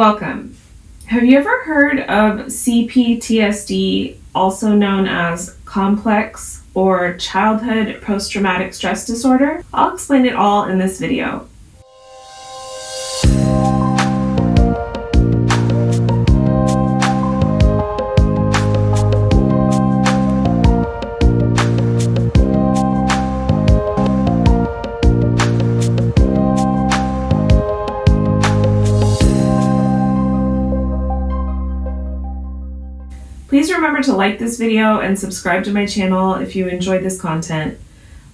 Welcome. Have you ever heard of C-PTSD, also known as complex or childhood post-traumatic stress disorder? I'll explain it all in this video. Please remember to like this video and subscribe to my channel if you enjoyed this content.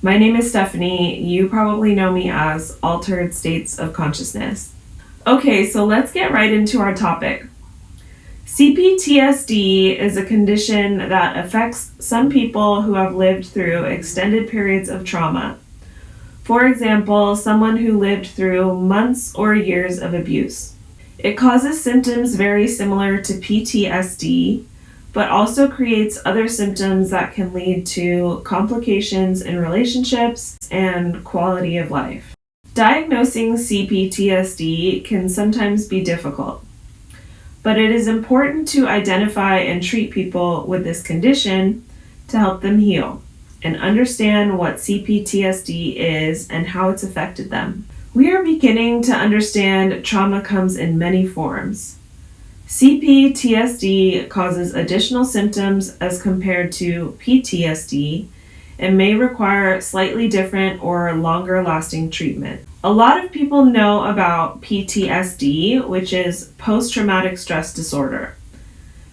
My name is Stephanie. You probably know me as Altered States of Consciousness. Okay, so let's get right into our topic. CPTSD is a condition that affects some people who have lived through extended periods of trauma. For example, someone who lived through months or years of abuse. It causes symptoms very similar to PTSD, but also creates other symptoms that can lead to complications in relationships and quality of life. Diagnosing CPTSD can sometimes be difficult, but it is important to identify and treat people with this condition to help them heal and understand what CPTSD is and how it's affected them. We are beginning to understand trauma comes in many forms. CPTSD causes additional symptoms as compared to PTSD and may require slightly different or longer lasting treatment. A lot of people know about PTSD, which is post-traumatic stress disorder.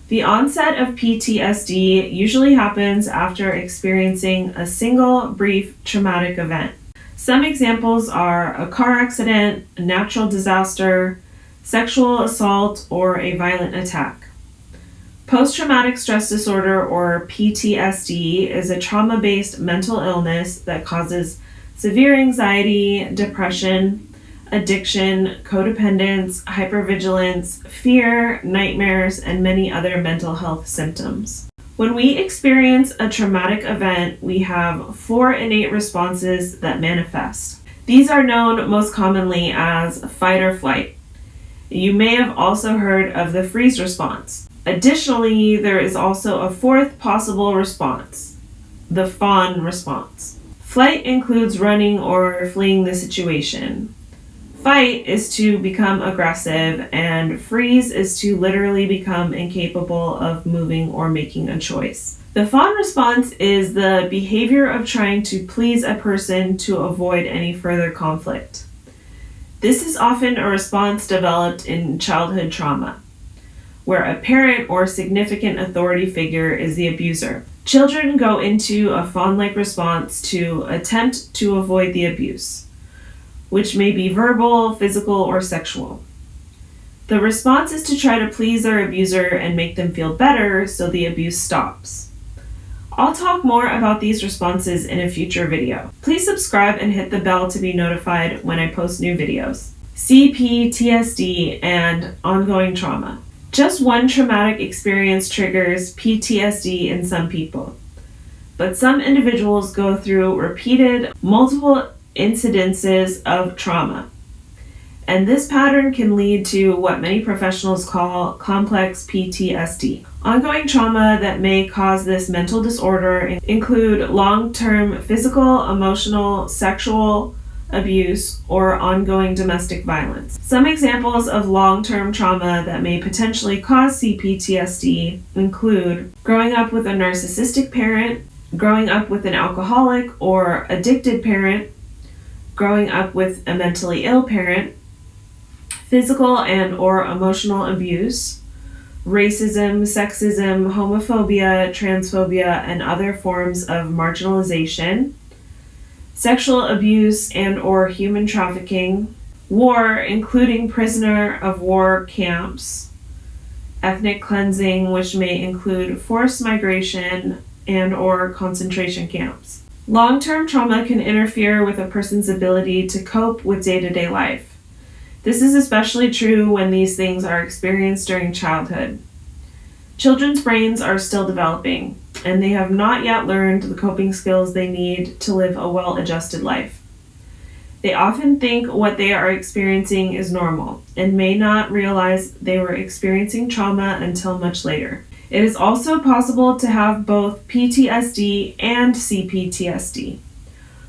The onset of PTSD usually happens after experiencing a single brief traumatic event. Some examples are a car accident, a natural disaster, sexual assault, or a violent attack. Post-traumatic stress disorder, or PTSD, is a trauma-based mental illness that causes severe anxiety, depression, addiction, codependence, hypervigilance, fear, nightmares, and many other mental health symptoms. When we experience a traumatic event, we have 4 innate responses that manifest. These are known most commonly as fight or flight. You may have also heard of the freeze response. Additionally, there is also a 4th possible response, the fawn response. Flight includes running or fleeing the situation. Fight is to become aggressive, and freeze is to literally become incapable of moving or making a choice. The fawn response is the behavior of trying to please a person to avoid any further conflict. This is often a response developed in childhood trauma, where a parent or significant authority figure is the abuser. Children go into a fawn-like response to attempt to avoid the abuse, which may be verbal, physical, or sexual. The response is to try to please their abuser and make them feel better so the abuse stops. I'll talk more about these responses in a future video. Please subscribe and hit the bell to be notified when I post new videos. CPTSD and ongoing trauma. Just one traumatic experience triggers PTSD in some people, but some individuals go through repeated, multiple incidences of trauma. And this pattern can lead to what many professionals call complex PTSD. Ongoing trauma that may cause this mental disorder include long-term physical, emotional, sexual abuse, or ongoing domestic violence. Some examples of long-term trauma that may potentially cause CPTSD include growing up with a narcissistic parent, growing up with an alcoholic or addicted parent, growing up with a mentally ill parent, physical and or emotional abuse, racism, sexism, homophobia, transphobia, and other forms of marginalization, sexual abuse and or human trafficking, war, including prisoner of war camps, ethnic cleansing, which may include forced migration and or concentration camps. Long-term trauma can interfere with a person's ability to cope with day-to-day life. This is especially true when these things are experienced during childhood. Children's brains are still developing, and they have not yet learned the coping skills they need to live a well-adjusted life. They often think what they are experiencing is normal and may not realize they were experiencing trauma until much later. It is also possible to have both PTSD and CPTSD.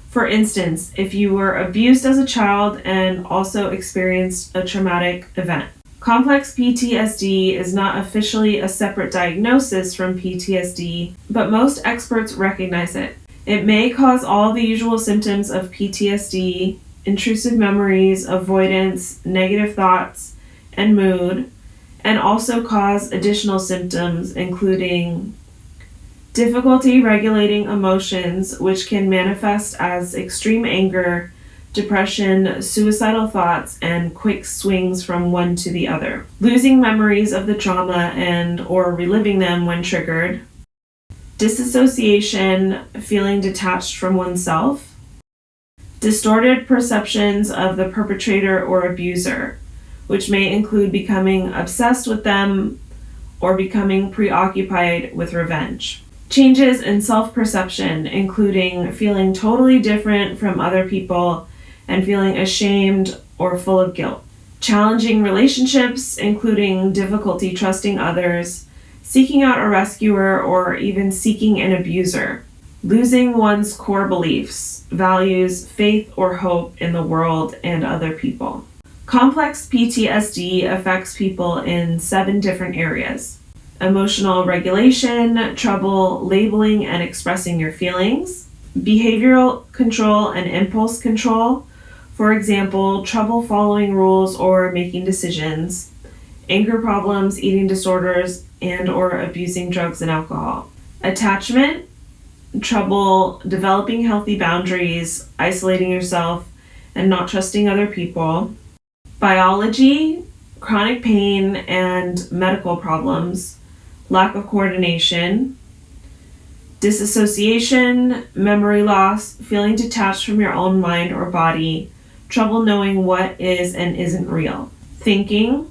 For instance, if you were abused as a child and also experienced a traumatic event. Complex PTSD is not officially a separate diagnosis from PTSD, but most experts recognize it. It may cause all the usual symptoms of PTSD, intrusive memories, avoidance, negative thoughts, and mood, and also cause additional symptoms including difficulty regulating emotions, which can manifest as extreme anger, depression, suicidal thoughts, and quick swings from one to the other. Losing memories of the trauma and or reliving them when triggered. Disassociation, feeling detached from oneself. Distorted perceptions of the perpetrator or abuser, which may include becoming obsessed with them or becoming preoccupied with revenge. Changes in self-perception, including feeling totally different from other people and feeling ashamed or full of guilt. Challenging relationships, including difficulty trusting others, seeking out a rescuer, or even seeking an abuser. Losing one's core beliefs, values, faith, or hope in the world and other people. Complex PTSD affects people in 7 different areas. Emotional regulation, trouble labeling and expressing your feelings. Behavioral control and impulse control. For example, trouble following rules or making decisions, anger problems, eating disorders, and or abusing drugs and alcohol. Attachment, trouble developing healthy boundaries, isolating yourself, and not trusting other people. Biology, chronic pain and medical problems, lack of coordination. Disassociation, memory loss, feeling detached from your own mind or body, trouble knowing what is and isn't real. Thinking,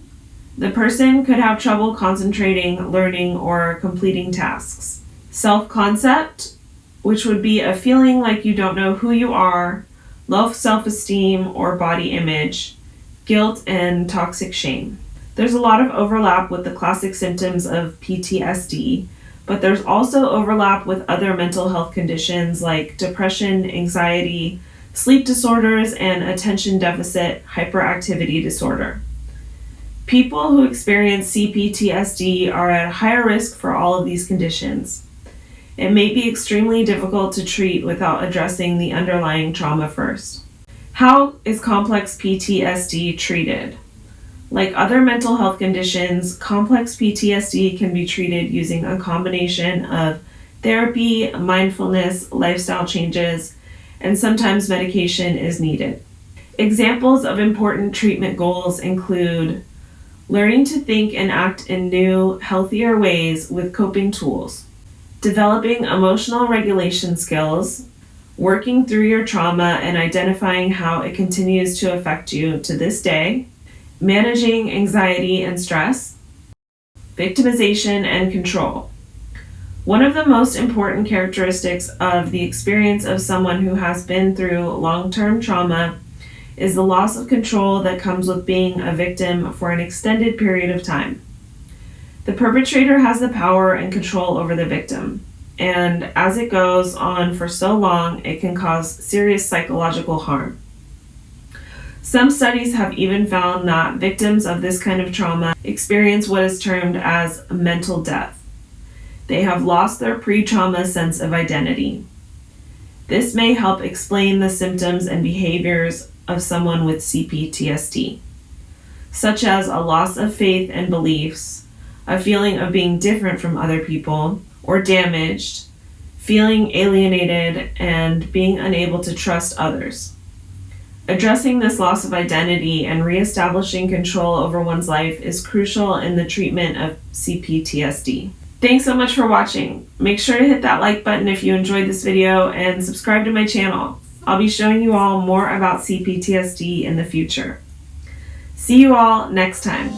the person could have trouble concentrating, learning, or completing tasks. Self-concept, which would be a feeling like you don't know who you are, low self-esteem or body image, guilt, and toxic shame. There's a lot of overlap with the classic symptoms of PTSD, but there's also overlap with other mental health conditions like depression, anxiety, sleep disorders, and attention deficit hyperactivity disorder. People who experience CPTSD are at higher risk for all of these conditions. It may be extremely difficult to treat without addressing the underlying trauma first. How is complex PTSD treated? Like other mental health conditions, complex PTSD can be treated using a combination of therapy, mindfulness, lifestyle changes, and sometimes medication is needed. Examples of important treatment goals include learning to think and act in new, healthier ways with coping tools, developing emotional regulation skills, working through your trauma and identifying how it continues to affect you to this day, managing anxiety and stress, victimization and control. One of the most important characteristics of the experience of someone who has been through long-term trauma is the loss of control that comes with being a victim for an extended period of time. The perpetrator has the power and control over the victim, and as it goes on for so long, it can cause serious psychological harm. Some studies have even found that victims of this kind of trauma experience what is termed as mental death. They have lost their pre-trauma sense of identity. This may help explain the symptoms and behaviors of someone with CPTSD, such as a loss of faith and beliefs, a feeling of being different from other people or damaged, feeling alienated, and being unable to trust others. Addressing this loss of identity and reestablishing control over one's life is crucial in the treatment of CPTSD. Thanks so much for watching. Make sure to hit that like button if you enjoyed this video and subscribe to my channel. I'll be showing you all more about CPTSD in the future. See you all next time.